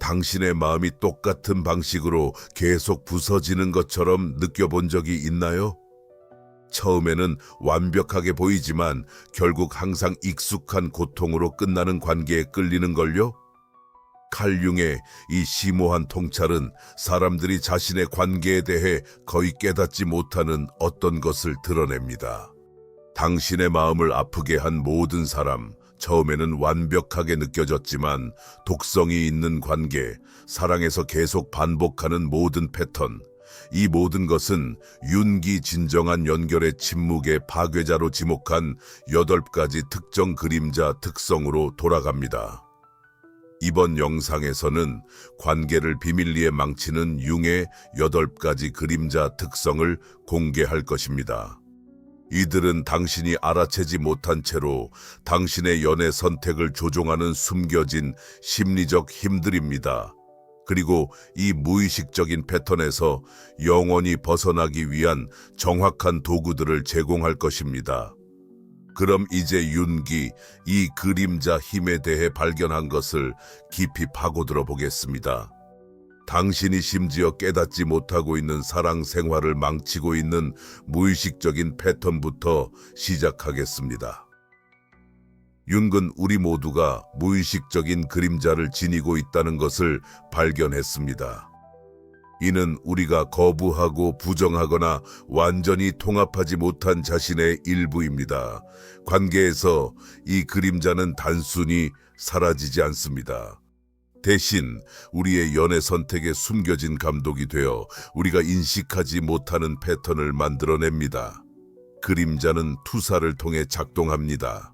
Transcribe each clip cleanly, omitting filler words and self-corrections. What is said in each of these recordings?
당신의 마음이 똑같은 방식으로 계속 부서지는 것처럼 느껴본 적이 있나요? 처음에는 완벽하게 보이지만 결국 항상 익숙한 고통으로 끝나는 관계에 끌리는 걸요? 칼 융의 이 심오한 통찰은 사람들이 자신의 관계에 대해 거의 깨닫지 못하는 어떤 것을 드러냅니다. 당신의 마음을 아프게 한 모든 사람, 처음에는 완벽하게 느껴졌지만 독성이 있는 관계, 사랑에서 계속 반복하는 모든 패턴, 이 모든 것은 윤기 진정한 연결의 침묵의 파괴자로 지목한 8가지 특정 그림자 특성으로 돌아갑니다. 이번 영상에서는 관계를 비밀리에 망치는 융의 8가지 그림자 특성을 공개할 것입니다. 이들은 당신이 알아채지 못한 채로 당신의 연애 선택을 조종하는 숨겨진 심리적 힘들입니다. 그리고 이 무의식적인 패턴에서 영원히 벗어나기 위한 정확한 도구들을 제공할 것입니다. 그럼 이제 윤기, 이 그림자 힘에 대해 발견한 것을 깊이 파고들어 보겠습니다. 당신이 심지어 깨닫지 못하고 있는 사랑 생활을 망치고 있는 무의식적인 패턴부터 시작하겠습니다. 윤은 우리 모두가 무의식적인 그림자를 지니고 있다는 것을 발견했습니다. 이는 우리가 거부하고 부정하거나 완전히 통합하지 못한 자신의 일부입니다. 관계에서 이 그림자는 단순히 사라지지 않습니다. 대신 우리의 연애 선택에 숨겨진 감독이 되어 우리가 인식하지 못하는 패턴을 만들어냅니다. 그림자는 투사를 통해 작동합니다.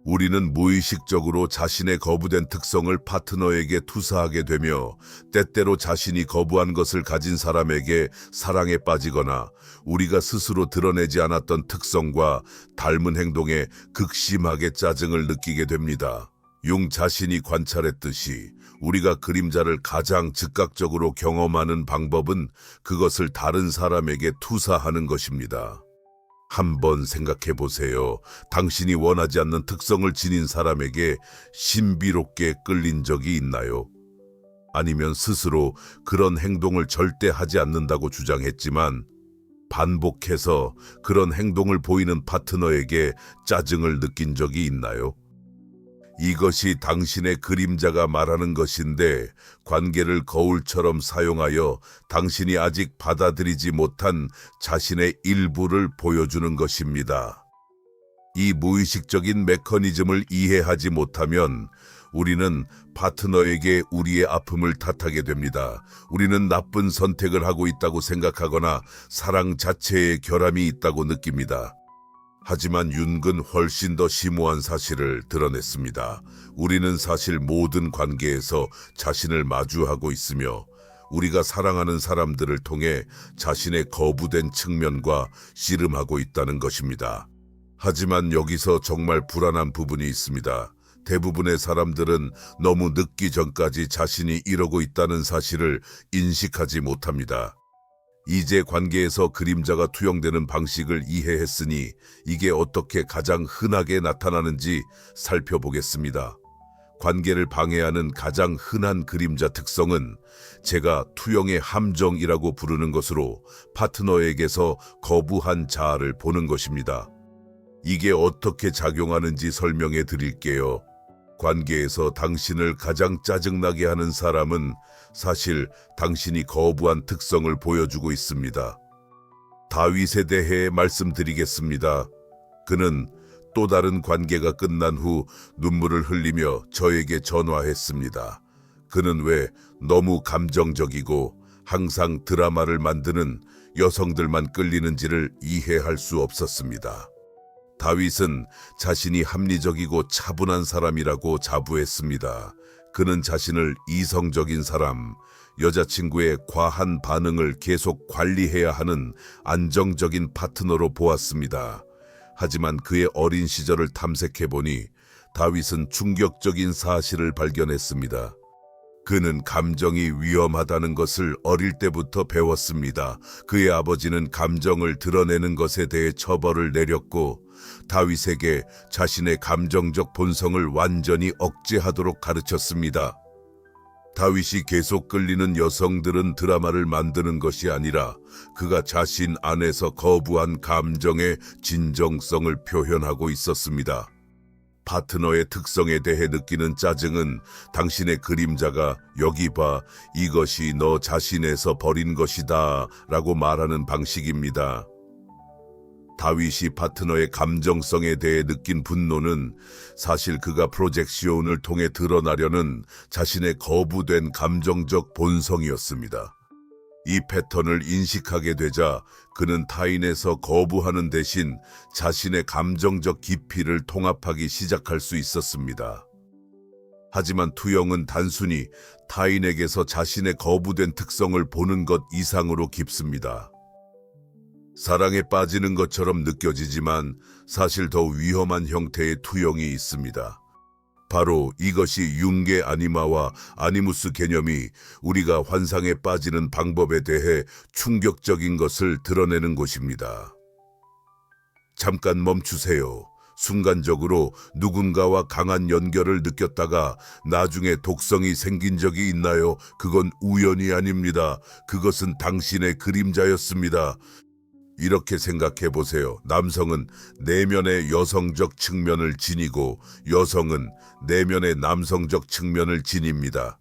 우리는 무의식적으로 자신의 거부된 특성을 파트너에게 투사하게 되며 때때로 자신이 거부한 것을 가진 사람에게 사랑에 빠지거나 우리가 스스로 드러내지 않았던 특성과 닮은 행동에 극심하게 짜증을 느끼게 됩니다. 융 자신이 관찰했듯이 우리가 그림자를 가장 즉각적으로 경험하는 방법은 그것을 다른 사람에게 투사하는 것입니다. 한번 생각해 보세요. 당신이 원하지 않는 특성을 지닌 사람에게 신비롭게 끌린 적이 있나요? 아니면 스스로 그런 행동을 절대 하지 않는다고 주장했지만 반복해서 그런 행동을 보이는 파트너에게 짜증을 느낀 적이 있나요? 이것이 당신의 그림자가 말하는 것인데 관계를 거울처럼 사용하여 당신이 아직 받아들이지 못한 자신의 일부를 보여주는 것입니다. 이 무의식적인 메커니즘을 이해하지 못하면 우리는 파트너에게 우리의 아픔을 탓하게 됩니다. 우리는 나쁜 선택을 하고 있다고 생각하거나 사랑 자체에 결함이 있다고 느낍니다. 하지만 윤은 훨씬 더 심오한 사실을 드러냈습니다. 우리는 사실 모든 관계에서 자신을 마주하고 있으며 우리가 사랑하는 사람들을 통해 자신의 거부된 측면과 씨름하고 있다는 것입니다. 하지만 여기서 정말 불안한 부분이 있습니다. 대부분의 사람들은 너무 늦기 전까지 자신이 이러고 있다는 사실을 인식하지 못합니다. 이제 관계에서 그림자가 투영되는 방식을 이해했으니 이게 어떻게 가장 흔하게 나타나는지 살펴보겠습니다. 관계를 방해하는 가장 흔한 그림자 특성은 제가 투영의 함정이라고 부르는 것으로 파트너에게서 거부한 자아를 보는 것입니다. 이게 어떻게 작용하는지 설명해 드릴게요. 관계에서 당신을 가장 짜증나게 하는 사람은 사실 당신이 거부한 특성을 보여주고 있습니다. 다윗에 대해 말씀드리겠습니다. 그는 또 다른 관계가 끝난 후 눈물을 흘리며 저에게 전화했습니다. 그는 왜 너무 감정적이고 항상 드라마를 만드는 여성들만 끌리는지를 이해할 수 없었습니다. 다윗은 자신이 합리적이고 차분한 사람이라고 자부했습니다. 그는 자신을 이성적인 사람, 여자친구의 과한 반응을 계속 관리해야 하는 안정적인 파트너로 보았습니다. 하지만 그의 어린 시절을 탐색해보니 다윗은 충격적인 사실을 발견했습니다. 그는 감정이 위험하다는 것을 어릴 때부터 배웠습니다. 그의 아버지는 감정을 드러내는 것에 대해 처벌을 내렸고 다윗에게 자신의 감정적 본성을 완전히 억제하도록 가르쳤습니다. 다윗이 계속 끌리는 여성들은 드라마를 만드는 것이 아니라 그가 자신 안에서 거부한 감정의 진정성을 표현하고 있었습니다. 파트너의 특성에 대해 느끼는 짜증은 당신의 그림자가 여기 봐, 이것이 너 자신에서 버린 것이다 라고 말하는 방식입니다. 다윗이 파트너의 감정성에 대해 느낀 분노는 사실 그가 프로젝션을 통해 드러나려는 자신의 거부된 감정적 본성이었습니다. 이 패턴을 인식하게 되자 그는 타인에서 거부하는 대신 자신의 감정적 깊이를 통합하기 시작할 수 있었습니다. 하지만 투영은 단순히 타인에게서 자신의 거부된 특성을 보는 것 이상으로 깊습니다. 사랑에 빠지는 것처럼 느껴지지만 사실 더 위험한 형태의 투영이 있습니다. 바로 이것이 융계 아니마와 아니무스 개념이 우리가 환상에 빠지는 방법에 대해 충격적인 것을 드러내는 곳입니다. 잠깐 멈추세요. 순간적으로 누군가와 강한 연결을 느꼈다가 나중에 독성이 생긴 적이 있나요? 그건 우연이 아닙니다. 그것은 당신의 그림자였습니다. 이렇게 생각해 보세요. 남성은 내면의 여성적 측면을 지니고 여성은 내면의 남성적 측면을 지닙니다.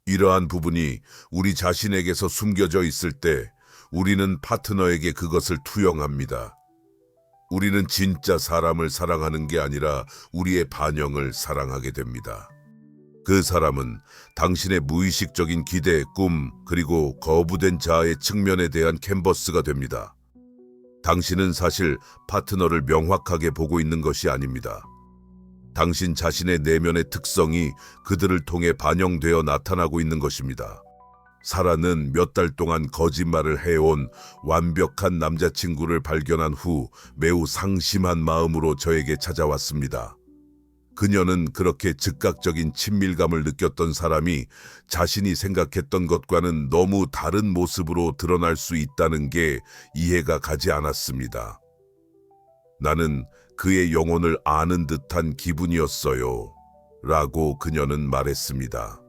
이러한 부분이 우리 자신에게서 숨겨져 있을 때 우리는 파트너에게 그것을 투영합니다. 우리는 진짜 사람을 사랑하는 게 아니라 우리의 반영을 사랑하게 됩니다. 그 사람은 당신의 무의식적인 기대, 꿈, 그리고 거부된 자아의 측면에 대한 캔버스가 됩니다. 당신은 사실 파트너를 명확하게 보고 있는 것이 아닙니다. 당신 자신의 내면의 특성이 그들을 통해 반영되어 나타나고 있는 것입니다. 사라는 몇 달 동안 거짓말을 해온 완벽한 남자친구를 발견한 후 매우 상심한 마음으로 저에게 찾아왔습니다. 그녀는 그렇게 즉각적인 친밀감을 느꼈던 사람이 자신이 생각했던 것과는 너무 다른 모습으로 드러날 수 있다는 게 이해가 가지 않았습니다. 나는 그의 영혼을 아는 듯한 기분이었어요. 라고 그녀는 말했습니다.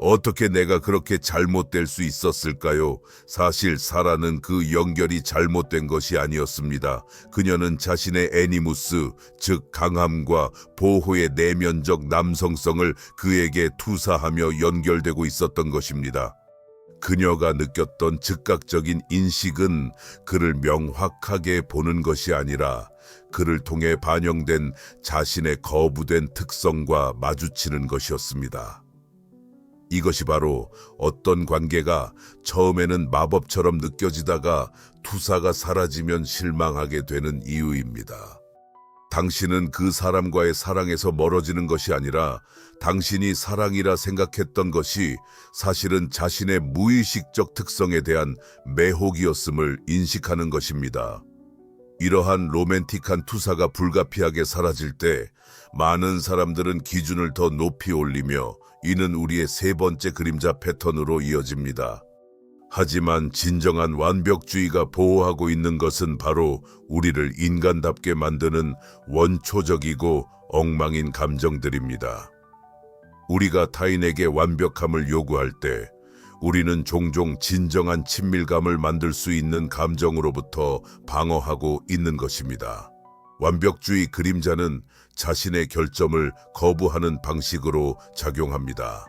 어떻게 내가 그렇게 잘못될 수 있었을까요? 사실 사라는 그 연결이 잘못된 것이 아니었습니다. 그녀는 자신의 애니무스, 즉 강함과 보호의 내면적 남성성을 그에게 투사하며 연결되고 있었던 것입니다. 그녀가 느꼈던 즉각적인 인식은 그를 명확하게 보는 것이 아니라 그를 통해 반영된 자신의 거부된 특성과 마주치는 것이었습니다. 이것이 바로 어떤 관계가 처음에는 마법처럼 느껴지다가 투사가 사라지면 실망하게 되는 이유입니다. 당신은 그 사람과의 사랑에서 멀어지는 것이 아니라 당신이 사랑이라 생각했던 것이 사실은 자신의 무의식적 특성에 대한 매혹이었음을 인식하는 것입니다. 이러한 로맨틱한 투사가 불가피하게 사라질 때 많은 사람들은 기준을 더 높이 올리며 이는 우리의 세 번째 그림자 패턴으로 이어집니다. 하지만 진정한 완벽주의가 보호하고 있는 것은 바로 우리를 인간답게 만드는 원초적이고 엉망인 감정들입니다. 우리가 타인에게 완벽함을 요구할 때 우리는 종종 진정한 친밀감을 만들 수 있는 감정으로부터 방어하고 있는 것입니다. 완벽주의 그림자는 자신의 결점을 거부하는 방식으로 작용합니다.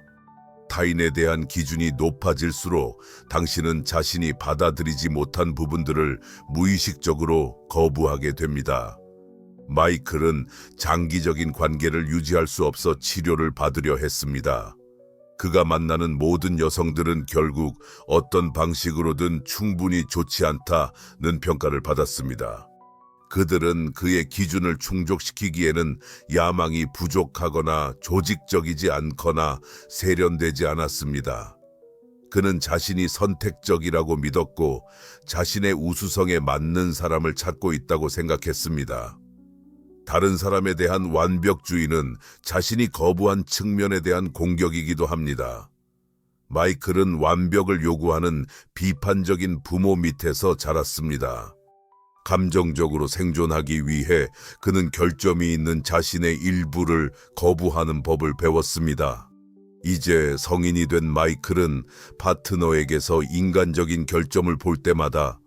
타인에 대한 기준이 높아질수록 당신은 자신이 받아들이지 못한 부분들을 무의식적으로 거부하게 됩니다. 마이클은 장기적인 관계를 유지할 수 없어 치료를 받으려 했습니다. 그가 만나는 모든 여성들은 결국 어떤 방식으로든 충분히 좋지 않다는 평가를 받았습니다. 그들은 그의 기준을 충족시키기에는 야망이 부족하거나 조직적이지 않거나 세련되지 않았습니다. 그는 자신이 선택적이라고 믿었고 자신의 우수성에 맞는 사람을 찾고 있다고 생각했습니다. 다른 사람에 대한 완벽주의는 자신이 거부한 측면에 대한 공격이기도 합니다. 마이클은 완벽을 요구하는 비판적인 부모 밑에서 자랐습니다. 감정적으로 생존하기 위해 그는 결점이 있는 자신의 일부를 거부하는 법을 배웠습니다. 이제 성인이 된 마이클은 파트너에게서 인간적인 결점을 볼 때마다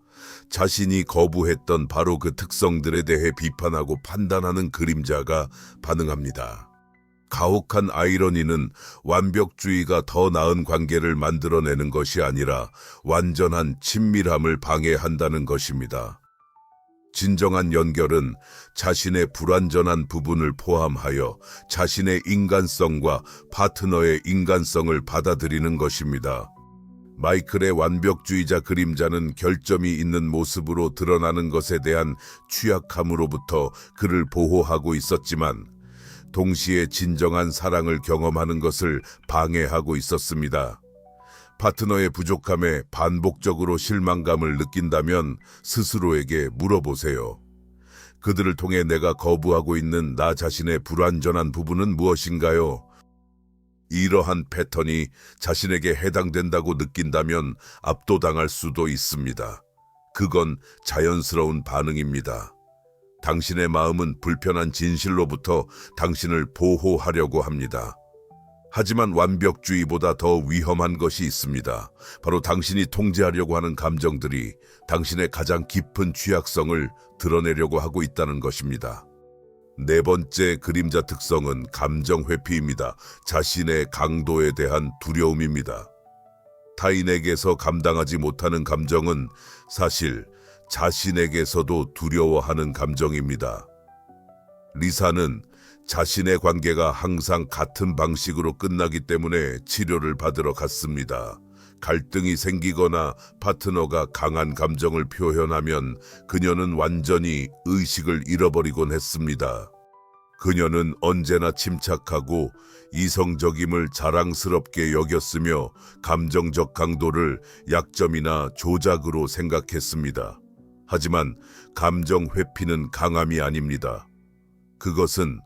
자신이 거부했던 바로 그 특성들에 대해 비판하고 판단하는 그림자가 반응합니다. 가혹한 아이러니는 완벽주의가 더 나은 관계를 만들어내는 것이 아니라 완전한 친밀함을 방해한다는 것입니다. 진정한 연결은 자신의 불완전한 부분을 포함하여 자신의 인간성과 파트너의 인간성을 받아들이는 것입니다. 마이클의 완벽주의자 그림자는 결점이 있는 모습으로 드러나는 것에 대한 취약함으로부터 그를 보호하고 있었지만 동시에 진정한 사랑을 경험하는 것을 방해하고 있었습니다. 파트너의 부족함에 반복적으로 실망감을 느낀다면 스스로에게 물어보세요. 그들을 통해 내가 거부하고 있는 나 자신의 불완전한 부분은 무엇인가요? 이러한 패턴이 자신에게 해당된다고 느낀다면 압도당할 수도 있습니다. 그건 자연스러운 반응입니다. 당신의 마음은 불편한 진실로부터 당신을 보호하려고 합니다. 하지만 완벽주의보다 더 위험한 것이 있습니다. 바로 당신이 통제하려고 하는 감정들이 당신의 가장 깊은 취약성을 드러내려고 하고 있다는 것입니다. 네 번째 그림자 특성은 감정 회피입니다. 자신의 강도에 대한 두려움입니다. 타인에게서 감당하지 못하는 감정은 사실 자신에게서도 두려워하는 감정입니다. 리사는 자신의 관계가 항상 같은 방식으로 끝나기 때문에 치료를 받으러 갔습니다. 갈등이 생기거나 파트너가 강한 감정을 표현하면 그녀는 완전히 의식을 잃어버리곤 했습니다. 그녀는 언제나 침착하고 이성적임을 자랑스럽게 여겼으며 감정적 강도를 약점이나 조작으로 생각했습니다. 하지만 감정 회피는 강함이 아닙니다. 그것은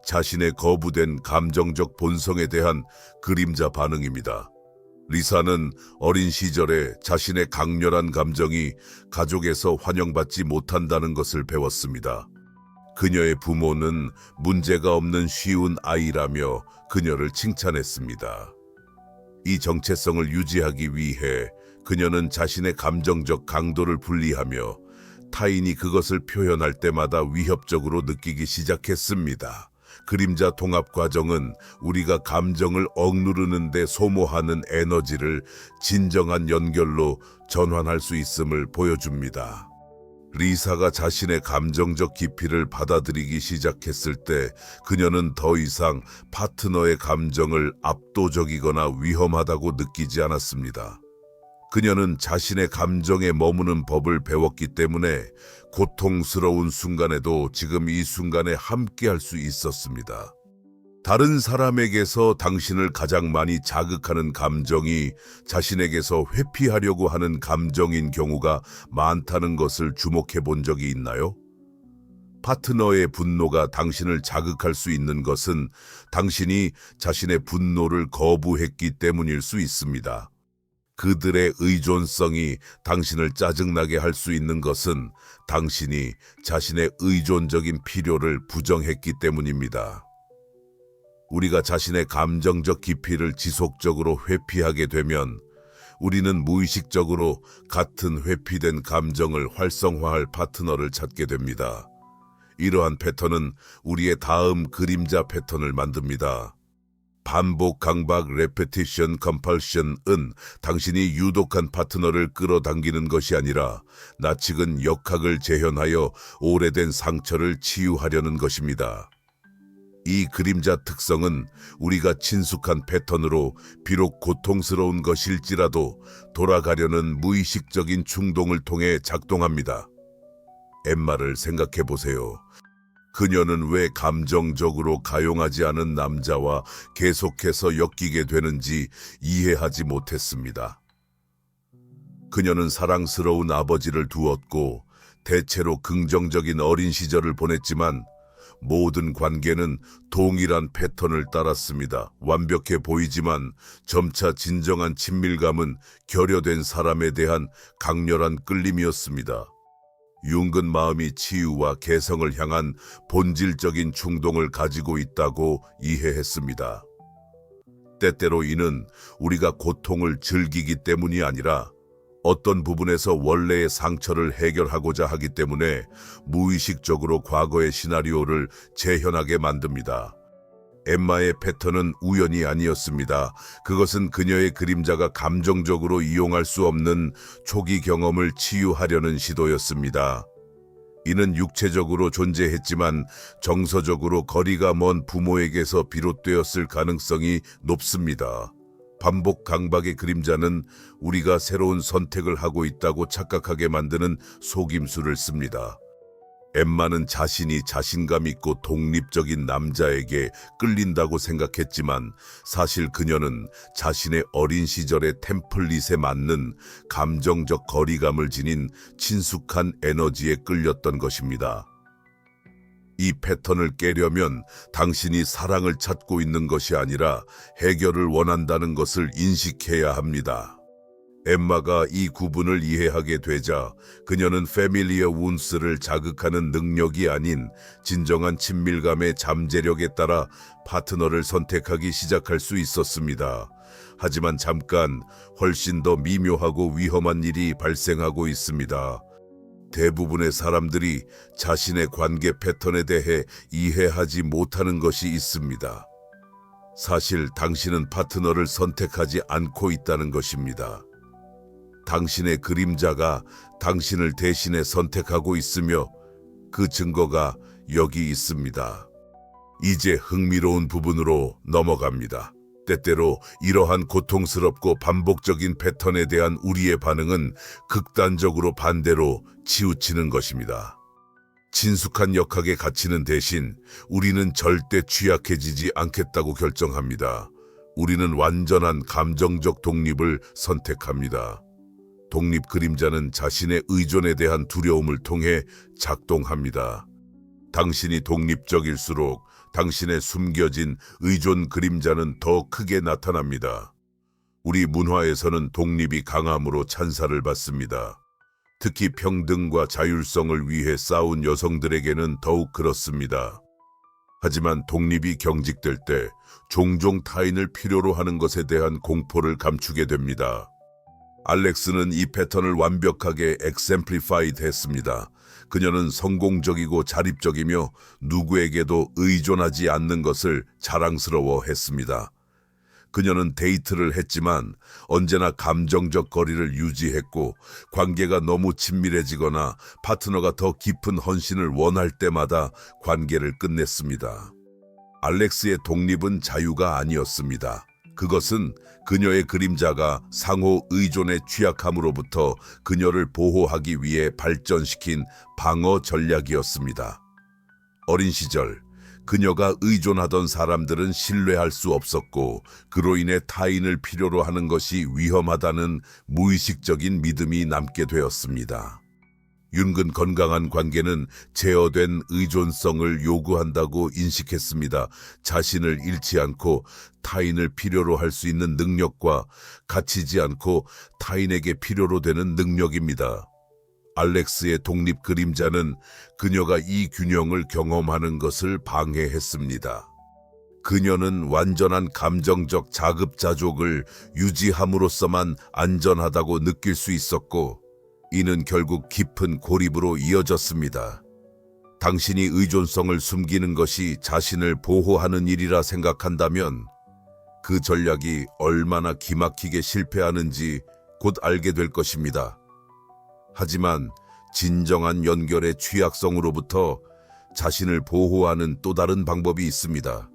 자신의 거부된 감정적 본성에 대한 그림자 반응입니다. 리사는 어린 시절에 자신의 강렬한 감정이 가족에서 환영받지 못한다는 것을 배웠습니다. 그녀의 부모는 문제가 없는 쉬운 아이라며 그녀를 칭찬했습니다. 이 정체성을 유지하기 위해 그녀는 자신의 감정적 강도를 분리하며 타인이 그것을 표현할 때마다 위협적으로 느끼기 시작했습니다. 그림자 통합 과정은 우리가 감정을 억누르는 데 소모하는 에너지를 진정한 연결로 전환할 수 있음을 보여줍니다. 리사가 자신의 감정적 깊이를 받아들이기 시작했을 때 그녀는 더 이상 파트너의 감정을 압도적이거나 위험하다고 느끼지 않았습니다. 그녀는 자신의 감정에 머무는 법을 배웠기 때문에 고통스러운 순간에도 지금 이 순간에 함께할 수 있었습니다. 다른 사람에게서 당신을 가장 많이 자극하는 감정이 자신에게서 회피하려고 하는 감정인 경우가 많다는 것을 주목해 본 적이 있나요? 파트너의 분노가 당신을 자극할 수 있는 것은 당신이 자신의 분노를 거부했기 때문일 수 있습니다. 그들의 의존성이 당신을 짜증나게 할 수 있는 것은 당신이 자신의 의존적인 필요를 부정했기 때문입니다. 우리가 자신의 감정적 깊이를 지속적으로 회피하게 되면 우리는 무의식적으로 같은 회피된 감정을 활성화할 파트너를 찾게 됩니다. 이러한 패턴은 우리의 다음 그림자 패턴을 만듭니다. 반복, 강박, 레페티션, 컴펄션은 당신이 유독한 파트너를 끌어당기는 것이 아니라 낯익은 역학을 재현하여 오래된 상처를 치유하려는 것입니다. 이 그림자 특성은 우리가 친숙한 패턴으로 비록 고통스러운 것일지라도 돌아가려는 무의식적인 충동을 통해 작동합니다. 엠마를 생각해 보세요. 그녀는 왜 감정적으로 가용하지 않은 남자와 계속해서 엮이게 되는지 이해하지 못했습니다. 그녀는 사랑스러운 아버지를 두었고 대체로 긍정적인 어린 시절을 보냈지만 모든 관계는 동일한 패턴을 따랐습니다. 완벽해 보이지만 점차 진정한 친밀감은 결여된 사람에 대한 강렬한 끌림이었습니다. 융근 마음이 치유와 개성을 향한 본질적인 충동을 가지고 있다고 이해했습니다. 때때로 이는 우리가 고통을 즐기기 때문이 아니라 어떤 부분에서 원래의 상처를 해결하고자 하기 때문에 무의식적으로 과거의 시나리오를 재현하게 만듭니다. 엠마의 패턴은 우연이 아니었습니다. 그것은 그녀의 그림자가 감정적으로 이용할 수 없는 초기 경험을 치유하려는 시도였습니다. 이는 육체적으로 존재했지만 정서적으로 거리가 먼 부모에게서 비롯되었을 가능성이 높습니다. 반복 강박의 그림자는 우리가 새로운 선택을 하고 있다고 착각하게 만드는 속임수를 씁니다. 엠마는 자신이 자신감 있고 독립적인 남자에게 끌린다고 생각했지만 사실 그녀는 자신의 어린 시절의 템플릿에 맞는 감정적 거리감을 지닌 친숙한 에너지에 끌렸던 것입니다. 이 패턴을 깨려면 당신이 사랑을 찾고 있는 것이 아니라 해결을 원한다는 것을 인식해야 합니다. 엠마가 이 구분을 이해하게 되자 그녀는 패밀리어 운스를 자극하는 능력이 아닌 진정한 친밀감의 잠재력에 따라 파트너를 선택하기 시작할 수 있었습니다. 하지만 잠깐 훨씬 더 미묘하고 위험한 일이 발생하고 있습니다. 대부분의 사람들이 자신의 관계 패턴에 대해 이해하지 못하는 것이 있습니다. 사실 당신은 파트너를 선택하지 않고 있다는 것입니다. 당신의 그림자가 당신을 대신해 선택하고 있으며 그 증거가 여기 있습니다. 이제 흥미로운 부분으로 넘어갑니다. 때때로 이러한 고통스럽고 반복적인 패턴에 대한 우리의 반응은 극단적으로 반대로 치우치는 것입니다. 친숙한 역학에 갇히는 대신 우리는 절대 취약해지지 않겠다고 결정합니다. 우리는 완전한 감정적 독립을 선택합니다. 독립 그림자는 자신의 의존에 대한 두려움을 통해 작동합니다. 당신이 독립적일수록 당신의 숨겨진 의존 그림자는 더 크게 나타납니다. 우리 문화에서는 독립이 강함으로 찬사를 받습니다. 특히 평등과 자율성을 위해 싸운 여성들에게는 더욱 그렇습니다. 하지만 독립이 경직될 때 종종 타인을 필요로 하는 것에 대한 공포를 감추게 됩니다. 알렉스는 이 패턴을 완벽하게 엑셈플리파이드 했습니다. 그녀는 성공적이고 자립적이며 누구에게도 의존하지 않는 것을 자랑스러워했습니다. 그녀는 데이트를 했지만 언제나 감정적 거리를 유지했고 관계가 너무 친밀해지거나 파트너가 더 깊은 헌신을 원할 때마다 관계를 끝냈습니다. 알렉스의 독립은 자유가 아니었습니다. 그것은 그녀의 그림자가 상호 의존의 취약함으로부터 그녀를 보호하기 위해 발전시킨 방어 전략이었습니다. 어린 시절, 그녀가 의존하던 사람들은 신뢰할 수 없었고 그로 인해 타인을 필요로 하는 것이 위험하다는 무의식적인 믿음이 남게 되었습니다. 윤근 건강한 관계는 제어된 의존성을 요구한다고 인식했습니다. 자신을 잃지 않고 타인을 필요로 할 수 있는 능력과 갇히지 않고 타인에게 필요로 되는 능력입니다. 알렉스의 독립 그림자는 그녀가 이 균형을 경험하는 것을 방해했습니다. 그녀는 완전한 감정적 자급자족을 유지함으로써만 안전하다고 느낄 수 있었고 이는 결국 깊은 고립으로 이어졌습니다. 당신이 의존성을 숨기는 것이 자신을 보호하는 일이라 생각한다면 그 전략이 얼마나 기막히게 실패하는지 곧 알게 될 것입니다. 하지만 진정한 연결의 취약성으로부터 자신을 보호하는 또 다른 방법이 있습니다.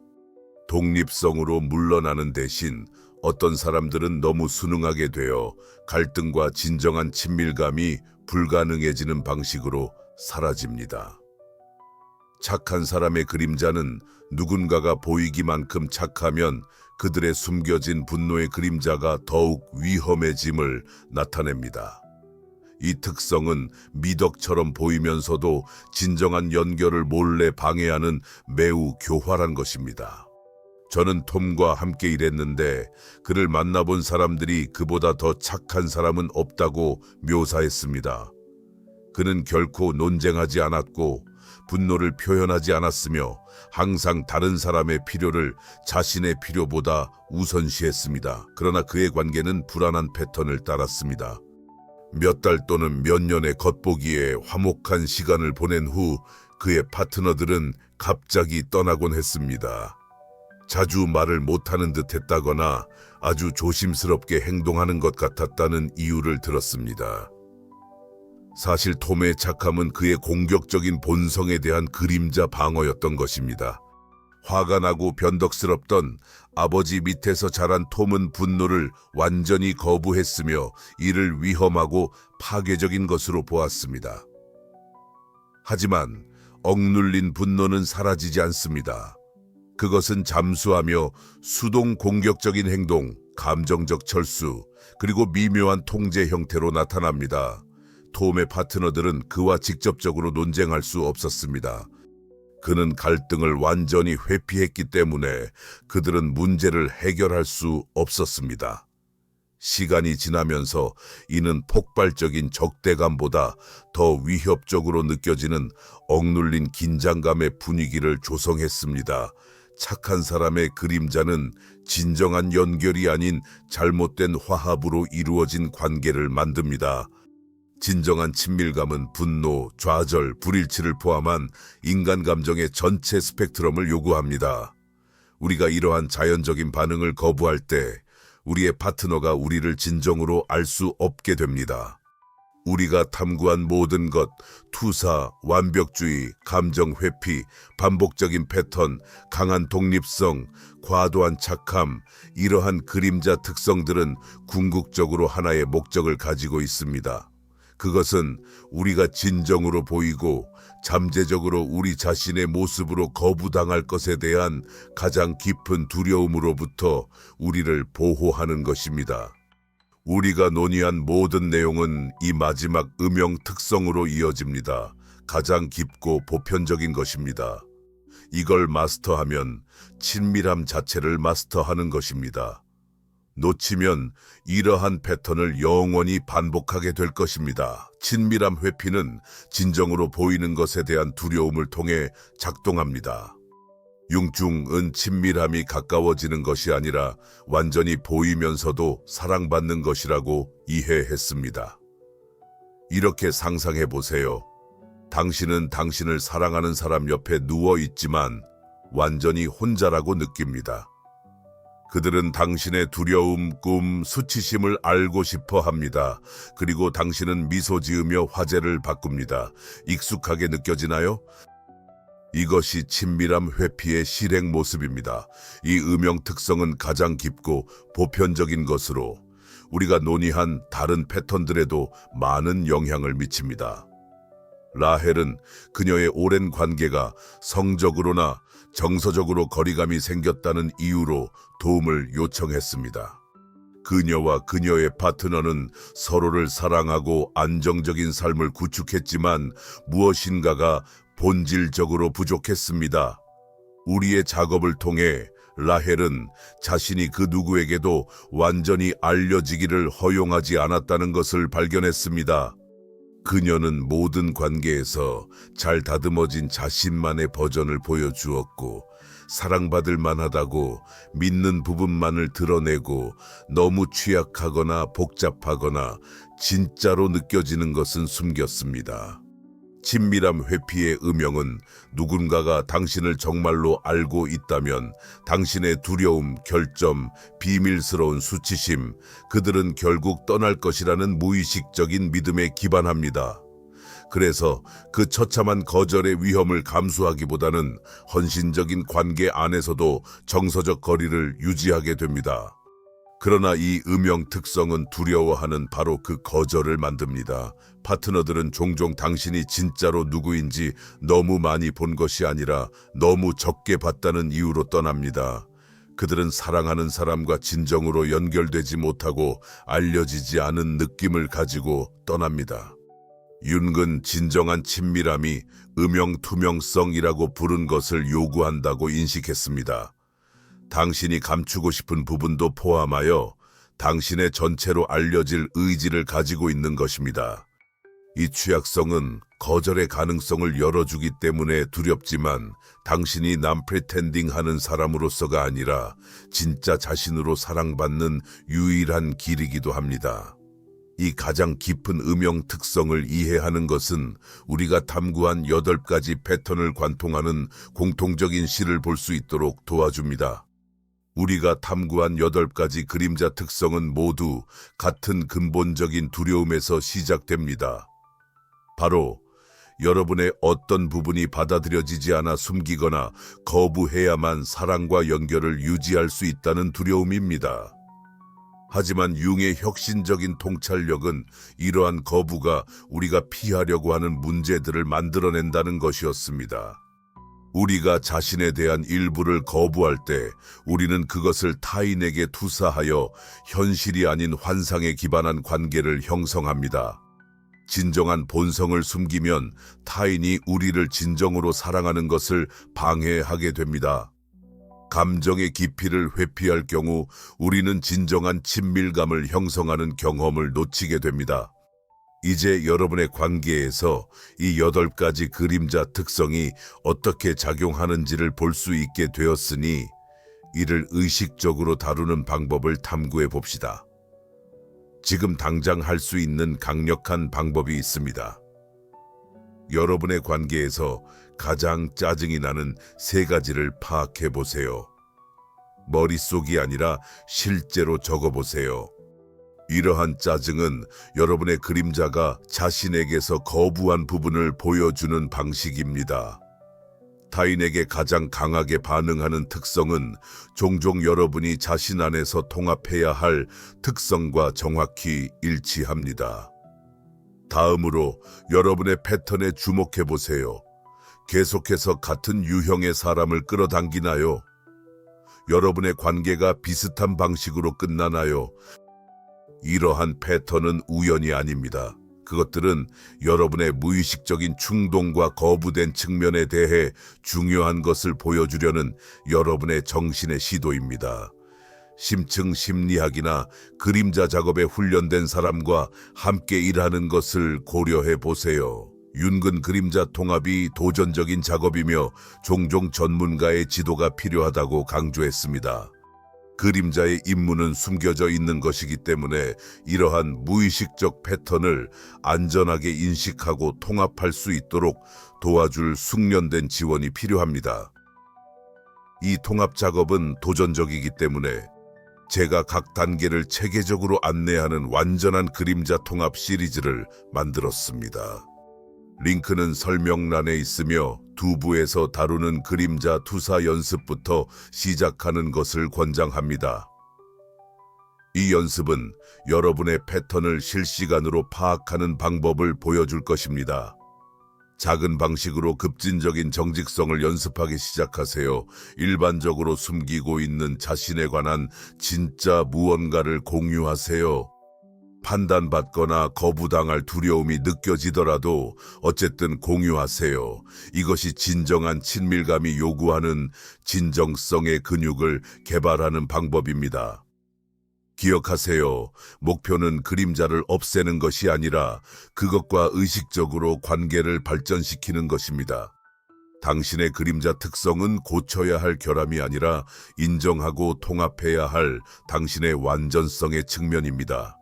독립성으로 물러나는 대신 어떤 사람들은 너무 순응하게 되어 갈등과 진정한 친밀감이 불가능해지는 방식으로 사라집니다. 착한 사람의 그림자는 누군가가 보이기만큼 착하면 그들의 숨겨진 분노의 그림자가 더욱 위험해짐을 나타냅니다. 이 특성은 미덕처럼 보이면서도 진정한 연결을 몰래 방해하는 매우 교활한 것입니다. 저는 톰과 함께 일했는데 그를 만나본 사람들이 그보다 더 착한 사람은 없다고 묘사했습니다. 그는 결코 논쟁하지 않았고 분노를 표현하지 않았으며 항상 다른 사람의 필요를 자신의 필요보다 우선시했습니다. 그러나 그의 관계는 불안한 패턴을 따랐습니다. 몇 달 또는 몇 년의 겉보기에 화목한 시간을 보낸 후 그의 파트너들은 갑자기 떠나곤 했습니다. 자주 말을 못하는 듯 했다거나 아주 조심스럽게 행동하는 것 같았다는 이유를 들었습니다. 사실 톰의 착함은 그의 공격적인 본성에 대한 그림자 방어였던 것입니다. 화가 나고 변덕스럽던 아버지 밑에서 자란 톰은 분노를 완전히 거부했으며 이를 위험하고 파괴적인 것으로 보았습니다. 하지만 억눌린 분노는 사라지지 않습니다. 그것은 잠수하며 수동 공격적인 행동, 감정적 철수, 그리고 미묘한 통제 형태로 나타납니다. 톰의 파트너들은 그와 직접적으로 논쟁할 수 없었습니다. 그는 갈등을 완전히 회피했기 때문에 그들은 문제를 해결할 수 없었습니다. 시간이 지나면서 이는 폭발적인 적대감보다 더 위협적으로 느껴지는 억눌린 긴장감의 분위기를 조성했습니다. 착한 사람의 그림자는 진정한 연결이 아닌 잘못된 화합으로 이루어진 관계를 만듭니다. 진정한 친밀감은 분노, 좌절, 불일치를 포함한 인간 감정의 전체 스펙트럼을 요구합니다. 우리가 이러한 자연적인 반응을 거부할 때 우리의 파트너가 우리를 진정으로 알 수 없게 됩니다. 우리가 탐구한 모든 것, 투사, 완벽주의, 감정 회피, 반복적인 패턴, 강한 독립성, 과도한 착함, 이러한 그림자 특성들은 궁극적으로 하나의 목적을 가지고 있습니다. 그것은 우리가 진정으로 보이고 잠재적으로 우리 자신의 모습으로 거부당할 것에 대한 가장 깊은 두려움으로부터 우리를 보호하는 것입니다. 우리가 논의한 모든 내용은 이 마지막 음영 특성으로 이어집니다. 가장 깊고 보편적인 것입니다. 이걸 마스터하면 친밀함 자체를 마스터하는 것입니다. 놓치면 이러한 패턴을 영원히 반복하게 될 것입니다. 친밀함 회피는 진정으로 보이는 것에 대한 두려움을 통해 작동합니다. 융중은 친밀함이 가까워지는 것이 아니라 완전히 보이면서도 사랑받는 것이라고 이해했습니다. 이렇게 상상해 보세요. 당신은 당신을 사랑하는 사람 옆에 누워 있지만 완전히 혼자라고 느낍니다. 그들은 당신의 두려움, 꿈, 수치심을 알고 싶어 합니다. 그리고 당신은 미소 지으며 화제를 바꿉니다. 익숙하게 느껴지나요? 이것이 친밀함 회피의 실행 모습입니다. 이 음영 특성은 가장 깊고 보편적인 것으로 우리가 논의한 다른 패턴들에도 많은 영향을 미칩니다. 라헬은 그녀의 오랜 관계가 성적으로나 정서적으로 거리감이 생겼다는 이유로 도움을 요청했습니다. 그녀와 그녀의 파트너는 서로를 사랑하고 안정적인 삶을 구축했지만 무엇인가가 본질적으로 부족했습니다. 우리의 작업을 통해 라헬은 자신이 그 누구에게도 완전히 알려지기를 허용하지 않았다는 것을 발견했습니다. 그녀는 모든 관계에서 잘 다듬어진 자신만의 버전을 보여주었고 사랑받을 만하다고 믿는 부분만을 드러내고 너무 취약하거나 복잡하거나 진짜로 느껴지는 것은 숨겼습니다. 친밀함 회피의 음영은 누군가가 당신을 정말로 알고 있다면 당신의 두려움, 결점, 비밀스러운 수치심, 그들은 결국 떠날 것이라는 무의식적인 믿음에 기반합니다. 그래서 그 처참한 거절의 위험을 감수하기보다는 헌신적인 관계 안에서도 정서적 거리를 유지하게 됩니다. 그러나 이 음영 특성은 두려워하는 바로 그 거절을 만듭니다. 파트너들은 종종 당신이 진짜로 누구인지 너무 많이 본 것이 아니라 너무 적게 봤다는 이유로 떠납니다. 그들은 사랑하는 사람과 진정으로 연결되지 못하고 알려지지 않은 느낌을 가지고 떠납니다. 윤근 진정한 친밀함이 음영 투명성이라고 부른 것을 요구한다고 인식했습니다. 당신이 감추고 싶은 부분도 포함하여 당신의 전체로 알려질 의지를 가지고 있는 것입니다. 이 취약성은 거절의 가능성을 열어주기 때문에 두렵지만 당신이 남 프리텐딩 하는 사람으로서가 아니라 진짜 자신으로 사랑받는 유일한 길이기도 합니다. 이 가장 깊은 음영 특성을 이해하는 것은 우리가 탐구한 8가지 패턴을 관통하는 공통적인 실을 볼 수 있도록 도와줍니다. 우리가 탐구한 8가지 그림자 특성은 모두 같은 근본적인 두려움에서 시작됩니다. 바로 여러분의 어떤 부분이 받아들여지지 않아 숨기거나 거부해야만 사랑과 연결을 유지할 수 있다는 두려움입니다. 하지만 융의 혁신적인 통찰력은 이러한 거부가 우리가 피하려고 하는 문제들을 만들어낸다는 것이었습니다. 우리가 자신에 대한 일부를 거부할 때 우리는 그것을 타인에게 투사하여 현실이 아닌 환상에 기반한 관계를 형성합니다. 진정한 본성을 숨기면 타인이 우리를 진정으로 사랑하는 것을 방해하게 됩니다. 감정의 깊이를 회피할 경우 우리는 진정한 친밀감을 형성하는 경험을 놓치게 됩니다. 이제 여러분의 관계에서 이 8가지 그림자 특성이 어떻게 작용하는지를 볼 수 있게 되었으니 이를 의식적으로 다루는 방법을 탐구해 봅시다. 지금 당장 할 수 있는 강력한 방법이 있습니다. 여러분의 관계에서 가장 짜증이 나는 3가지를 파악해 보세요. 머릿속이 아니라 실제로 적어 보세요. 이러한 짜증은 여러분의 그림자가 자신에게서 거부한 부분을 보여주는 방식입니다. 타인에게 가장 강하게 반응하는 특성은 종종 여러분이 자신 안에서 통합해야 할 특성과 정확히 일치합니다. 다음으로 여러분의 패턴에 주목해 보세요. 계속해서 같은 유형의 사람을 끌어당기나요? 여러분의 관계가 비슷한 방식으로 끝나나요? 이러한 패턴은 우연이 아닙니다. 그것들은 여러분의 무의식적인 충동과 거부된 측면에 대해 중요한 것을 보여주려는 여러분의 정신의 시도입니다. 심층 심리학이나 그림자 작업에 훈련된 사람과 함께 일하는 것을 고려해 보세요. 윤근 그림자 통합이 도전적인 작업이며 종종 전문가의 지도가 필요하다고 강조했습니다. 그림자의 임무는 숨겨져 있는 것이기 때문에 이러한 무의식적 패턴을 안전하게 인식하고 통합할 수 있도록 도와줄 숙련된 지원이 필요합니다. 이 통합 작업은 도전적이기 때문에 제가 각 단계를 체계적으로 안내하는 완전한 그림자 통합 시리즈를 만들었습니다. 링크는 설명란에 있으며 2부에서 다루는 그림자 투사 연습부터 시작하는 것을 권장합니다. 이 연습은 여러분의 패턴을 실시간으로 파악하는 방법을 보여줄 것입니다. 작은 방식으로 급진적인 정직성을 연습하기 시작하세요. 일반적으로 숨기고 있는 자신에 관한 진짜 무언가를 공유하세요. 판단받거나 거부당할 두려움이 느껴지더라도 어쨌든 공유하세요. 이것이 진정한 친밀감이 요구하는 진정성의 근육을 개발하는 방법입니다. 기억하세요. 목표는 그림자를 없애는 것이 아니라 그것과 의식적으로 관계를 발전시키는 것입니다. 당신의 그림자 특성은 고쳐야 할 결함이 아니라 인정하고 통합해야 할 당신의 완전성의 측면입니다.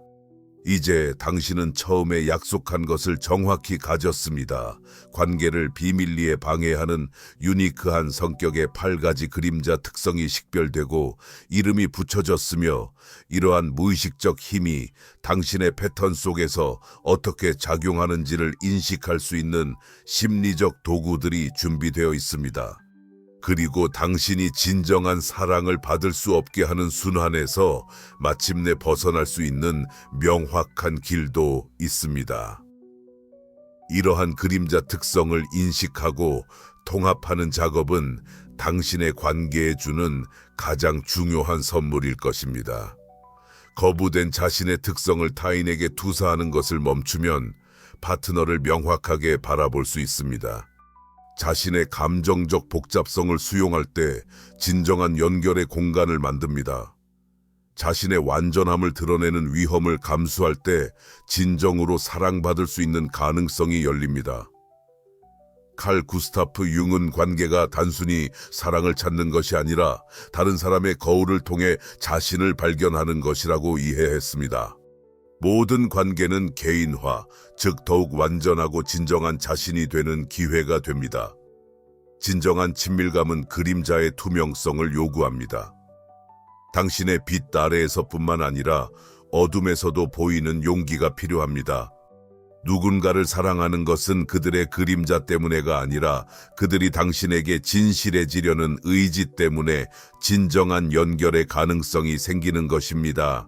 이제 당신은 처음에 약속한 것을 정확히 가졌습니다. 관계를 비밀리에 방해하는 유니크한 성격의 8가지 그림자 특성이 식별되고 이름이 붙여졌으며 이러한 무의식적 힘이 당신의 패턴 속에서 어떻게 작용하는지를 인식할 수 있는 심리적 도구들이 준비되어 있습니다. 그리고 당신이 진정한 사랑을 받을 수 없게 하는 순환에서 마침내 벗어날 수 있는 명확한 길도 있습니다. 이러한 그림자 특성을 인식하고 통합하는 작업은 당신의 관계에 주는 가장 중요한 선물일 것입니다. 거부된 자신의 특성을 타인에게 투사하는 것을 멈추면 파트너를 명확하게 바라볼 수 있습니다. 자신의 감정적 복잡성을 수용할 때 진정한 연결의 공간을 만듭니다. 자신의 완전함을 드러내는 위험을 감수할 때 진정으로 사랑받을 수 있는 가능성이 열립니다. 칼 구스타프 융은 관계가 단순히 사랑을 찾는 것이 아니라 다른 사람의 거울을 통해 자신을 발견하는 것이라고 이해했습니다. 모든 관계는 개인화, 즉 더욱 완전하고 진정한 자신이 되는 기회가 됩니다. 진정한 친밀감은 그림자의 투명성을 요구합니다. 당신의 빛 아래에서뿐만 아니라 어둠에서도 보이는 용기가 필요합니다. 누군가를 사랑하는 것은 그들의 그림자 때문에가 아니라 그들이 당신에게 진실해지려는 의지 때문에 진정한 연결의 가능성이 생기는 것입니다.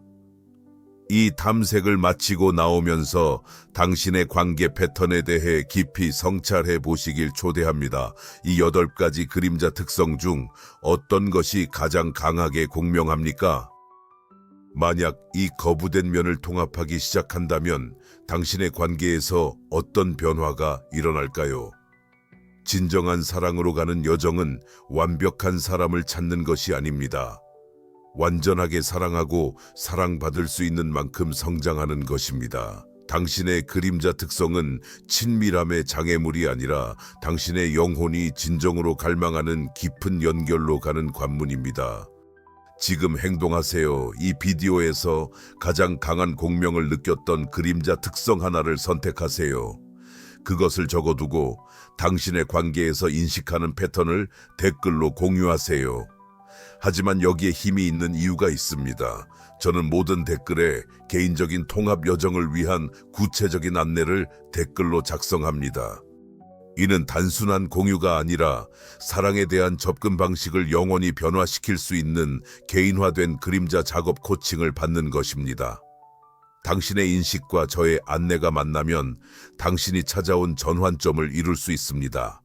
이 탐색을 마치고 나오면서 당신의 관계 패턴에 대해 깊이 성찰해 보시길 초대합니다. 이 8가지 그림자 특성 중 어떤 것이 가장 강하게 공명합니까? 만약 이 거부된 면을 통합하기 시작한다면 당신의 관계에서 어떤 변화가 일어날까요? 진정한 사랑으로 가는 여정은 완벽한 사람을 찾는 것이 아닙니다. 완전하게 사랑하고 사랑받을 수 있는 만큼 성장하는 것입니다. 당신의 그림자 특성은 친밀함의 장애물이 아니라 당신의 영혼이 진정으로 갈망하는 깊은 연결로 가는 관문입니다. 지금 행동하세요. 이 비디오에서 가장 강한 공명을 느꼈던 그림자 특성 하나를 선택하세요. 그것을 적어두고 당신의 관계에서 인식하는 패턴을 댓글로 공유하세요. 하지만 여기에 힘이 있는 이유가 있습니다. 저는 모든 댓글에 개인적인 통합 여정을 위한 구체적인 안내를 댓글로 작성합니다. 이는 단순한 공유가 아니라 사랑에 대한 접근 방식을 영원히 변화시킬 수 있는 개인화된 그림자 작업 코칭을 받는 것입니다. 당신의 인식과 저의 안내가 만나면 당신이 찾아온 전환점을 이룰 수 있습니다.